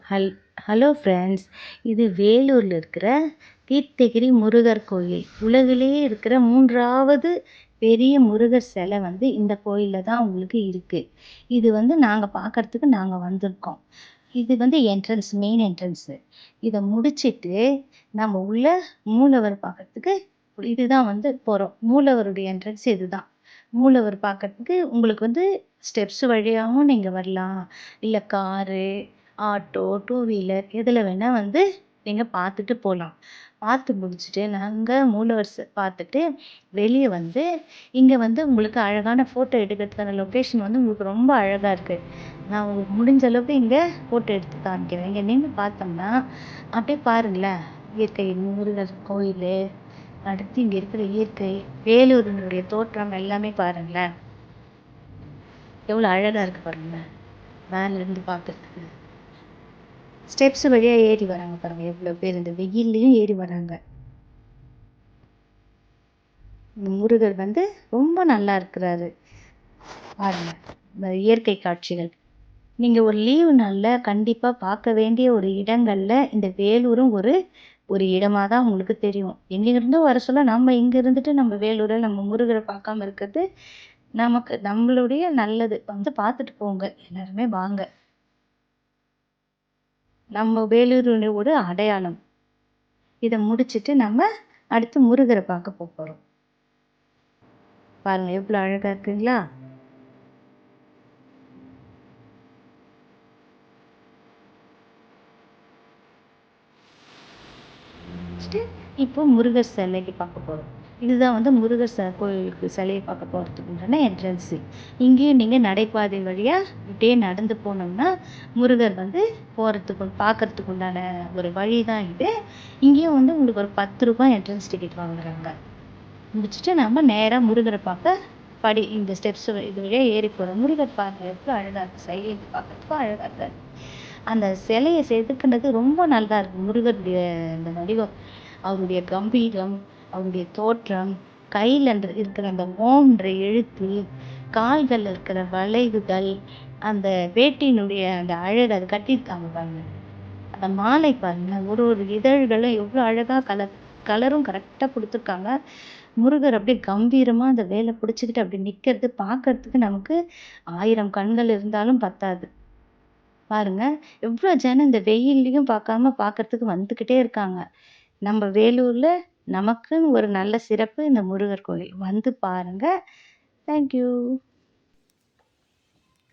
ஹல் hello friends. இது வேலூர்ல இருக்கிற தீர்த்தகிரி முருகர் கோயில். உலகிலேயே இருக்கிற 3வது பெரிய முருகர் சிலை வந்து இந்த கோயில்ல தான் உங்களுக்கு இருக்கு. இது வந்து நாங்க பார்க்கறதுக்கு நாங்க வந்திருக்கோம். இது வந்து மெயின் என்ட்ரன்ஸு. இத முடிச்சிட்டு நம்ம உள்ள மூலவர் பார்க்கறதுக்கு இதுதான் வந்து போறோம். மூலவருடைய என்ட்ரன்ஸ் இதுதான். மூலவர் பார்க்கறதுக்கு உங்களுக்கு வந்து ஸ்டெப்ஸ் வழியாவும் நீங்க வரலாம். இல்ல காரு, ஆட்டோ, டூ வீலர் எதுல வேணா வந்து நீங்க பார்த்துட்டு போலாம். பார்த்து முடிச்சுட்டு நாங்க மூலவர் பார்த்துட்டு வெளிய வந்து இங்க வந்து உங்களுக்கு அழகான ஃபோட்டோ எடுக்கிறதுக்கான லொகேஷன் வந்து உங்களுக்கு ரொம்ப அழகா இருக்கு. நான் உங்களுக்கு முடிஞ்ச அளவுக்கு இங்க ஃபோட்டோ எடுத்து காமிக்கிறேன். இங்க நின்னு பார்த்தோம்னா, அப்படியே பாருங்களேன். இயற்கை முருகர் கோயிலு, அடுத்து இங்க இருக்கிற இயற்கை, வேலூரினுடைய தோற்றம் எல்லாமே பாருங்களேன். எவ்வளோ அழகா இருக்கு பாருங்களேன். மேல இருந்து பார்க்கறதுக்கு. ஸ்டெப்ஸ் வழியா ஏறி வராங்க பாருங்க. எவ்வளோ பேர் இந்த வெயில்லயும் ஏறி வராங்க. இந்த முருகர் வந்து ரொம்ப நல்லா இருக்கிறாரு. பாருங்க. இந்த இயற்கை காட்சிகள். நீங்க ஒரு லீவு நாள்ல கண்டிப்பா பார்க்க வேண்டிய ஒரு இடங்கள்ல இந்த வேலூரும் ஒரு இடமா தான் உங்களுக்கு தெரியும். எங்க இருந்தோ வர சொல்ல நம்ம இங்க இருந்துட்டு நம்ம வேலூர நம்ம முருகர பார்க்காம இருக்கிறது நமக்கு நம்மளுடைய நல்லது. வந்து பார்த்துட்டு போங்க. எல்லாருமே வாங்க. நம்ம வேலூருடைய ஒரு அடையாளம். இத முடிச்சுட்டு நம்ம அடுத்து முருகர பார்க்க போறோம். பாருங்க எவ்வளோ அழகா இருக்குங்களா? இப்போ முருகர் சிலைக்கு பார்க்க போறோம். இதுதான் வந்து முருகர் கோயிலுக்கு சிலைய பார்க்க போறதுக்கு உண்டான என்ட்ரன்ஸு. இங்கேயும் நீங்க நடைபாதை வழியா இப்படியே நடந்து போனோம்னா, முருகர் வந்து பார்க்கறதுக்கு உண்டான ஒரு வழி தான் இது. இங்கேயும் வந்து உங்களுக்கு ஒரு ரூ. 10 என்ட்ரன்ஸ் டிக்கெட் வாங்குறாங்க. முடிச்சுட்டு நம்ம நேரா முருகர பார்க்க இந்த ஸ்டெப்ஸ் இது வழியா ஏறி போறோம். முருகர் பாருங்க எவ்வளோ அழகா இருக்கு. சைடுல பார்க்கறதுக்கும் அழகா இருக்காரு. அந்த சிலைய செதுக்குனது ரொம்ப நல்லா இருக்கு. முருகருடைய அந்த வடிவம், அவருடைய கம்பீரம், அவருடைய தோற்றம், கையில இருக்கிற அந்த ஓம்ன்ற எழுத்து, கால்கள்ல இருக்கிற வளைவுகள், அந்த வேட்டியினுடைய அந்த அழகு அது கட்டியிருக்காங்க பாருங்க. அந்த மாலை பாருங்க. ஒரு இதழ்களும் எவ்வளோ அழகா கலரும் கரெக்டா குடுத்துருக்காங்க. முருகர் அப்படியே கம்பீரமா அந்த வேல பிடிச்சுக்கிட்டு அப்படி நிக்கிறது பார்க்கறதுக்கு நமக்கு 1000 கண்கள் இருந்தாலும் பத்தாது. பாருங்க, எவ்வளோ ஜனம் இந்த வெயில்லயும் பார்க்காம பார்க்கறதுக்கு வந்துகிட்டே இருக்காங்க. நம்ம வேலூர்ல நமக்குன்னு ஒரு நல்ல சிறப்பு இந்த முருகர் கோயில். வந்து பாருங்க. Thank you.